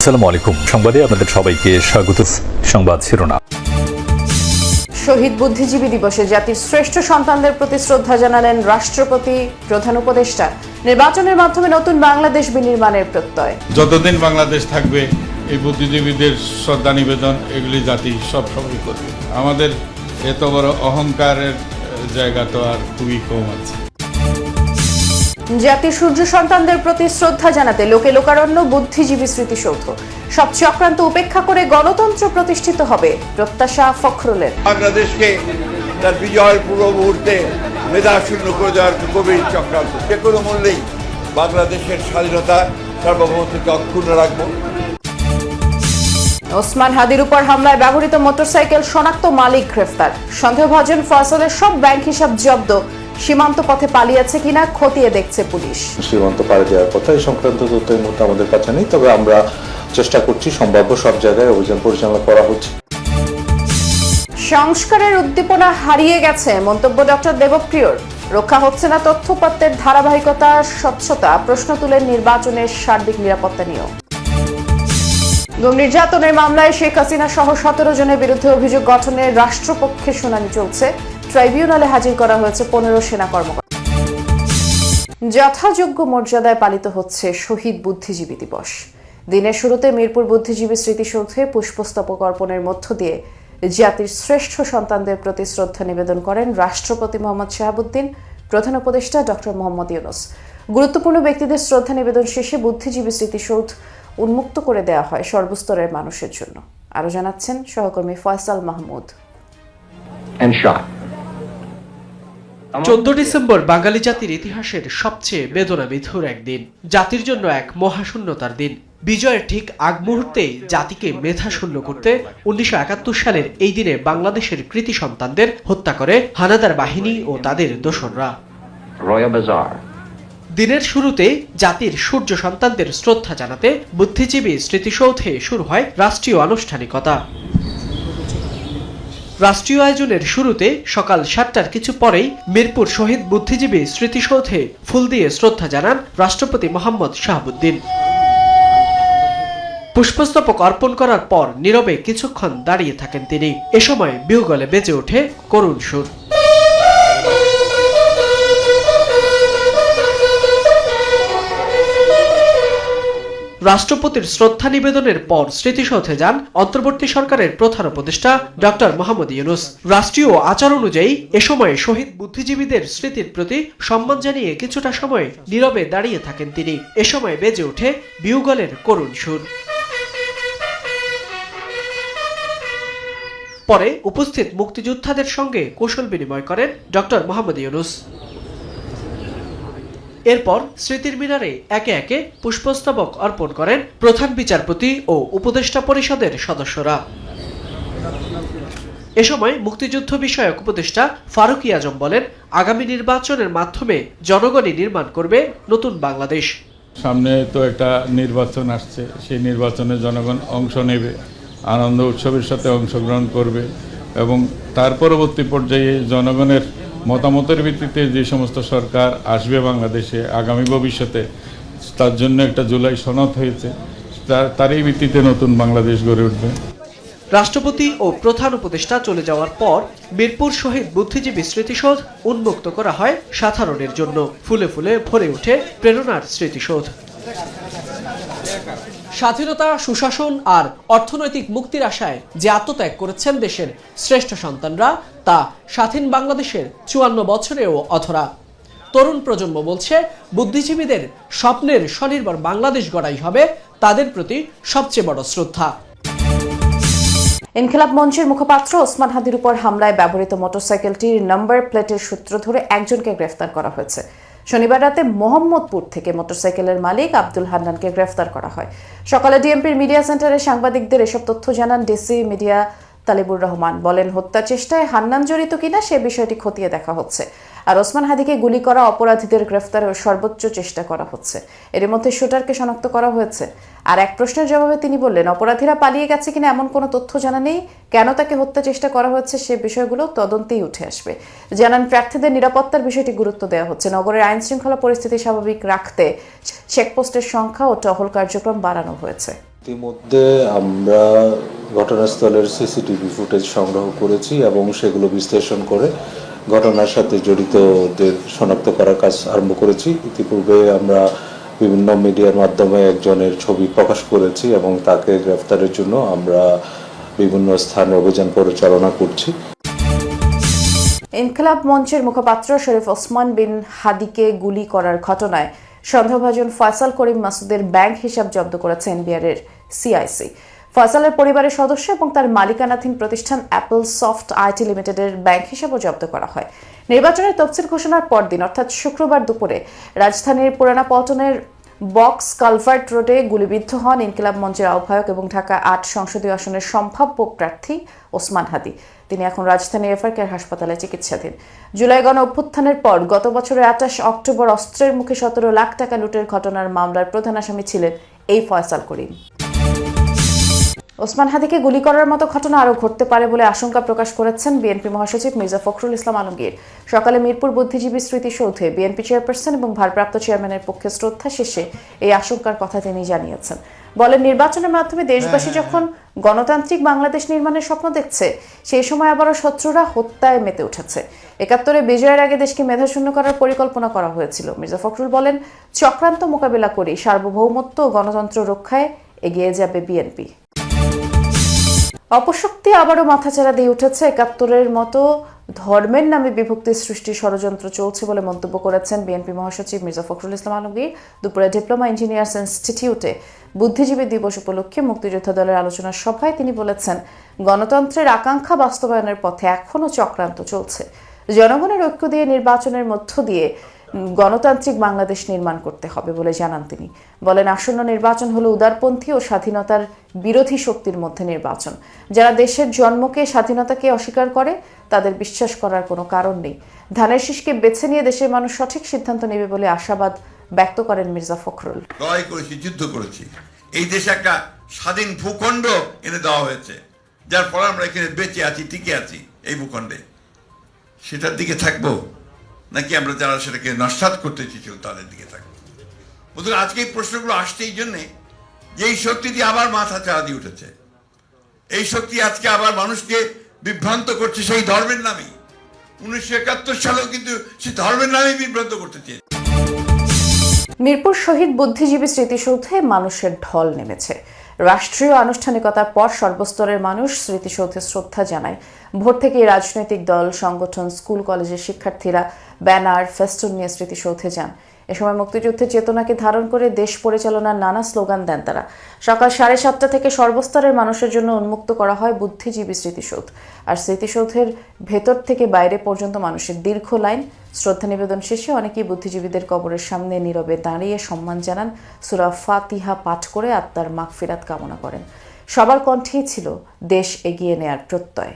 আসসালামু আলাইকুম। সংবাদে আপনাদের সবাইকে স্বাগত। সংবাদ শিরোনাম। শহীদ বুদ্ধিজীবী দিবসে জাতির শ্রেষ্ঠ সন্তানদের প্রতি শ্রদ্ধা জানালেন রাষ্ট্রপতি, প্রধান উপদেষ্টা। নির্বাচনের মাধ্যমে নতুন বাংলাদেশ বিনির্মাণের প্রত্যয়। যতদিন বাংলাদেশ থাকবে এই বুদ্ধিজীবীদের শ্রদ্ধা নিবেদন এগুলি জাতি সবসময় করবে। আমাদের এত বড় অহংকারের জায়গা তো আর খুবই কম আছে। জাতির সূর্য সন্তানদের প্রতি শ্রদ্ধা জানাতে লোকে লোকারণ্য বুদ্ধিজীবী স্মৃতিসৌধ। সব চক্রান্ত উপেক্ষা করে গণতন্ত্র প্রতিষ্ঠিত হবে, প্রত্যাশা ফখরুলের। বাংলাদেশকে তার বিজয়ের পূর্ব মুহূর্তে মেধাশূন্য করে দেওয়ার গভীর চক্রান্ত। যে কোনো মূল্যেই বাংলাদেশের স্বাধীনতা সার্বভৌমত্বকে অক্ষুণ্ণ রাখবো। ওসমান হাদির উপর হামলায় ব্যবহৃত মোটরসাইকেল শনাক্ত, মালিক গ্রেফতার। সন্দেহভাজন ফয়সালের সব ব্যাংক হিসাব জব্দ। সীমান্ত পথে পালিয়েছে কিনা খতিয়ে দেখছে পুলিশ। সীমান্ত পাড়ি দেওয়ার কথা এই সংক্রান্ত তথ্য এই মুহূর্তে আমাদের কাছে নেই, তবে আমরা চেষ্টা করছি, সম্ভাব্য সব জায়গায় অভিযান পরিচালনা করা হচ্ছে। সংস্কারের উদ্দীপনা হারিয়ে গেছে, মন্তব্য ডক্টর দেবপ্রিয়র। রক্ষা হচ্ছে না তথ্যপত্রের ধারাবাহিকতা, স্বচ্ছতা, প্রশ্ন তুলেন নির্বাচনের সার্বিক নিরাপত্তা নিয়েও। গুম নির্যাতনের মামলায় শেখ হাসিনা সহ 17 জনের বিরুদ্ধে অভিযোগ গঠনের রাষ্ট্রপক্ষের শুনানি চলছে। ট্রাইব্যুনালে হাজির করা হয়েছে 15 সেনা কর্মকর্তা। যথাযোগ্য মর্যাদায় পালিত হচ্ছে শহীদ বুদ্ধিজীবী দিবস। দিনের শুরুতে মিরপুর বুদ্ধিজীবী স্মৃতিসৌধে পুষ্পস্তবক অর্পণের মধ্য দিয়ে জাতির শ্রেষ্ঠ সন্তানদের প্রতি শ্রদ্ধা নিবেদন করেন রাষ্ট্রপতি মোহাম্মদ শাহাবুদ্দিন, প্রধান উপদেষ্টা ডক্টর মোহাম্মদ ইউনূস। গুরুত্বপূর্ণ ব্যক্তিদের শ্রদ্ধা নিবেদন শেষে বুদ্ধিজীবী স্মৃতিসৌধ উন্মুক্ত করে দেওয়া হয় সর্বস্তরের মানুষের জন্য। আরো জানাচ্ছেন সহকর্মী ফয়সাল মাহমুদ। 14 ডিসেম্বর বাঙালি জাতির ইতিহাসের সবচেয়ে বেদনাবিধুর একদিন, জাতির জন্য এক মহাশূন্যতার দিন। বিজয়ের ঠিক আগ মুহূর্তেই জাতিকে মেধাশূন্য করতে 1971 সালের এই দিনে বাংলাদেশের কৃতি সন্তানদের হত্যা করে হানাদার বাহিনী ও তাদের দোসররা। দিনের শুরুতে জাতির সূর্য সন্তানদের শ্রদ্ধা জানাতে বুদ্ধিজীবী স্মৃতিসৌধে শুরু হয় রাষ্ট্রীয় আনুষ্ঠানিকতা। রাষ্ট্রীয় আয়োজনের শুরুতে সকাল 7টার কিছু পরেই মিরপুর শহীদ বুদ্ধিজীবী স্মৃতিসৌধে ফুল দিয়ে শ্রদ্ধা জানান রাষ্ট্রপতি মোহাম্মদ শাহাবুদ্দিন। পুষ্পস্তবক অর্পণ করার পর নীরবে কিছুক্ষণ দাঁড়িয়ে থাকেন তিনি। এ সময় বিহুগলে বেজে ওঠে করুণ সুর। রাষ্ট্রপতির শ্রদ্ধা নিবেদনের পর স্মৃতিসৌধে যান অন্তর্বর্তী সরকারের প্রধান উপদেষ্টা ডক্টর মোহাম্মদ ইউনূস। রাষ্ট্রীয় আচার অনুযায়ী এ সময় শহীদ বুদ্ধিজীবীদের স্মৃতির প্রতি সম্মান জানিয়ে কিছুটা সময় নীরবে দাঁড়িয়ে থাকেন তিনি। এ সময় বেজে ওঠে বিহুগলের করুণ সুর। পরে উপস্থিত মুক্তিযোদ্ধাদের সঙ্গে কৌশল বিনিময় করেন ডক্টর মোহাম্মদ ইউনূস। এরপর স্মৃতির মিনারে একে একে পুষ্পস্তবক অর্পণ করেন প্রধান বিচারপতি ও উপদেষ্টা পরিষদের সদস্যরা। এ সময় মুক্তিযুদ্ধ বিষয়ক উপদেষ্টা ফারুক আজম বলেন, আগামী নির্বাচনের মাধ্যমে জনগণই নির্মাণ করবে নতুন বাংলাদেশ। সামনে তো একটা নির্বাচন আসছে, সেই নির্বাচনে জনগণ অংশ নেবে, আনন্দ উৎসবের সাথে অংশগ্রহণ করবে এবং তার পরবর্তী পর্যায়ে জনগণের মতামতের ভিত্তিতে যে সমস্ত সরকার আসবে বাংলাদেশে আগামী ভবিষ্যতে, তার জন্য একটা জুলাই সনদ হয়েছে, তারই ভিত্তিতে নতুন বাংলাদেশ গড়ে উঠবে। রাষ্ট্রপতি ও প্রধান উপদেষ্টা চলে যাওয়ার পর মিরপুর শহীদ বুদ্ধিজীবী স্মৃতিসৌধ উন্মুক্ত করা হয় সাধারণের জন্য। ফুলে ফুলে ভরে ওঠে প্রেরণার স্মৃতিসৌধ। স্বাধীনতা, সুশাসন আর অর্থনৈতিক মুক্তির আশায় যে আত্মত্যাগ করেছেন দেশের শ্রেষ্ঠ সন্তানরা, তা স্বাধীন বাংলাদেশের 54 বছরেও অধরা। তরুণ প্রজন্ম বলছে, বুদ্ধিজীবীদের স্বপ্নের স্বনির্ভর বাংলাদেশ গড়াই হবে তাদের প্রতি সবচেয়ে বড় শ্রদ্ধা। ইনকিলাব মঞ্চের মুখপাত্র ওসমান হাদির উপর হামলায় ব্যবহৃত মোটরসাইকেলটির নাম্বার প্লেটের সূত্র ধরে একজনকে গ্রেফতার করা হয়েছে। শনিবার রাতে মোহাম্মদপুর থেকে মোটরসাইকেলের মালিক আব্দুল হান্নানকে গ্রেফতার করা হয়। সকালে ডিএমপির মিডিয়া সেন্টারে সাংবাদিকদের এসব তথ্য জানান ডিসি মিডিয়া তালিবুর রহমান। বলেন, হত্যা চেষ্টায় হান্নান জড়িত কিনা সে বিষয়টি খতিয়ে দেখা হচ্ছে। আর ওসমান হাদিকে গুলি করা অপরাধীদের গ্রেফতারের সর্বোচ্চ চেষ্টা করা হচ্ছে। এর মধ্যে শুটারকে শনাক্ত করা হয়েছে। আর এক প্রশ্নের জবাবে তিনি বললেন, অপরাধীরা পালিয়ে গেছে কিনা এমন কোনো তথ্য জানা নেই। কেন তাকে হত্যা চেষ্টা করা হচ্ছে সে বিষয়গুলো তদন্তেই উঠে আসবে। জানান, প্রার্থীদের নিরাপত্তার বিষয়টি গুরুত্ব দেওয়া হচ্ছে। নগরের আইন শৃঙ্খলা পরিস্থিতি স্বাভাবিক রাখতে চেকপোস্টের সংখ্যা ও টহল কার্যক্রম বাড়ানো হয়েছে। ইতিমধ্যে আমরা ঘটনাস্থলের সিসিটিভি ফুটেজ সংগ্রহ করেছি এবং সেগুলো বিশ্লেষণ করে ঘটনার সাথে জড়িতদের শনাক্ত করার কাজ আরম্ভ করেছি। ইতিপূর্বে আমরা বিভিন্ন মিডিয়ার মাধ্যমে একজনের ছবি প্রকাশ করেছি এবং তাকে গ্রেফতারের জন্য আমরা বিভিন্ন স্থানে অভিযান পরিচালনা করছি। ইনকিলাব মঞ্চের মুখপাত্র শরীফ ওসমান বিন হাদিকে গুলি করার ঘটনায় সন্দেহভাজন ফয়সাল করিম মাসুদের ব্যাংক হিসাব জব্দ করেছে এনবিআর-এর সিআইসি। ফয়সালের পরিবারের সদস্য এবং তার মালিকানাধীন প্রতিষ্ঠান অ্যাপল সফট আইটি লিমিটেডের ব্যাংক হিসাবও জব্দ করা হয়। নির্বাচনের তফসিল ঘোষণার পরদিন অর্থাৎ শুক্রবার দুপুরে রাজধানীর পুরানা পল্টনের বক্স কালভার্ট রোডে গুলিবিদ্ধ হন ইনকিলাব মঞ্চের আহ্বায়ক এবং ঢাকা ৮ সংসদীয় আসনের সম্ভাব্য প্রার্থী ওসমান হাদি। তিনি এখন রাজধানী এফআর কেয়ার হাসপাতালে চিকিৎসাধীন। জুলাই গণ অভ্যুত্থানের পর গত বছরের ২৮ অক্টোবর অস্ত্রের মুখে ১৭ লাখ টাকা লুটের ঘটনার মামলার প্রধান আসামি ছিলেন এই ফয়সাল করিম। ওসমান হাদিকে গুলি করার মতো ঘটনা আরও ঘটতে পারে বলে আশঙ্কা প্রকাশ করেছেন বিএনপি মহাসচিব মির্জা ফখরুল ইসলাম আলমগীর। সকালে মিরপুর বুদ্ধিজীবী স্মৃতিসৌধে বিএনপি চেয়ারপারসন এবং ভারপ্রাপ্ত চেয়ারম্যানের পক্ষে শ্রদ্ধা শেষে এই আশঙ্কার কথা তিনি জানিয়েছেন। বলেন, নির্বাচনের মাধ্যমে দেশবাসী যখন গণতান্ত্রিক বাংলাদেশ নির্মাণের স্বপ্ন দেখছে, সেই সময় আবারও শত্রুরা হত্যায় মেতে উঠেছে। ৭১ বিজয়ের আগে দেশকে মেধাশূন্য করার পরিকল্পনা করা হয়েছিল। মির্জা ফখরুল বলেন, চক্রান্ত মোকাবিলা করে সার্বভৌমত্ব ও গণতন্ত্র রক্ষায় এগিয়ে যাবে বিএনপি। অপশক্তি আবারও মাথাচাড়া দিয়ে উঠেছে। ৭১-এর মতো ধর্মের নামে বিভক্তি সৃষ্টির ষড়যন্ত্র চলছে বলে মন্তব্য করেছেন বিএনপি মহাসচিব মির্জা ফখরুল ইসলাম আলমগীর। দুপুরে ডিপ্লোমা ইঞ্জিনিয়ার্স ইনস্টিটিউটে বুদ্ধিজীবী দিবস উপলক্ষে মুক্তিযোদ্ধা দলের আলোচনা সভায় তিনি বলেছেন, গণতন্ত্রের আকাঙ্ক্ষা বাস্তবায়নের পথে এখনও চক্রান্ত চলছে। জনগণের ঐক্য দিয়ে নির্বাচনের মধ্য দিয়ে গণতান্ত্রিক বাংলাদেশ নির্মাণ করতে হবে বলে জানান তিনি। বলেন, আসন্ন নির্বাচন হলো উদারপন্থী ও স্বাধীনতার বিরোধী শক্তির মধ্যে নির্বাচন। যারা দেশের জন্মকে, স্বাধীনতাকে অস্বীকার করে, তাদের বিশ্বাস করার কোনো কারণ নেই। ধানের শীষকে বেছে নিয়ে দেশের মানুষ সঠিক সিদ্ধান্ত নেবে বলে আশাবাদ ব্যক্ত করেন মির্জা ফখরুল। লড়াই করেছি, যুদ্ধ করেছি, এই দেশে একটা স্বাধীন ভূখণ্ড এনে দেওয়া হয়েছে, যার ফলে আমরা এখানে বেঁচে আছি, টিকে আছি এই ভূখণ্ডে। সেটার দিকে থাকবো নাকি আমরা যারা সেটাকে নস্যাৎ করতে চেয়েছিল তাদের দিকে থাকবো? বন্ধুরা, আজকে এই প্রশ্নগুলো আসছে এই জন্যে যে এই শক্তিটি আবার মাথা চাড়া দিয়ে উঠেছে। এই শক্তি আজকে আবার মানুষকে বিভ্রান্ত করছে সেই ধর্মের নামেই। ১৯৭১ সালেও কিন্তু সেই ধর্মের নামেই বিভ্রান্ত করতে চেয়েছে। মিরপুর শহীদ বুদ্ধিজীবী স্মৃতিসৌধে মানুষের ঢল নেমেছে। রাষ্ট্রীয় আনুষ্ঠানিকতার পর সর্বস্তরের মানুষ স্মৃতিসৌধে শ্রদ্ধা জানায়। ভোর থেকেই রাজনৈতিক দল, সংগঠন, স্কুল কলেজের শিক্ষার্থীরা ব্যানার, ফেস্টুন নিয়ে স্মৃতিসৌধে যান। এ সময় মুক্তিযুদ্ধের চেতনাকে ধারণ করে দেশ পরিচালনার নানা স্লোগান দেন তারা। সকাল 7:30 থেকে সর্বস্তরের মানুষের জন্য উন্মুক্ত করা হয় বুদ্ধিজীবী স্মৃতিসৌধ। আর স্মৃতিসৌধের ভেতর থেকে বাইরে পর্যন্ত মানুষের দীর্ঘ লাইন। শ্রদ্ধা নিবেদন শেষে অনেকেই বুদ্ধিজীবীদের কবরের সামনে নীরবে দাঁড়িয়ে সম্মান জানান, সূরা ফাতিহা পাঠ করে আত্মার মাগফিরাত কামনা করেন। সবার কণ্ঠেই ছিল দেশ এগিয়ে নেয়ার প্রত্যয়।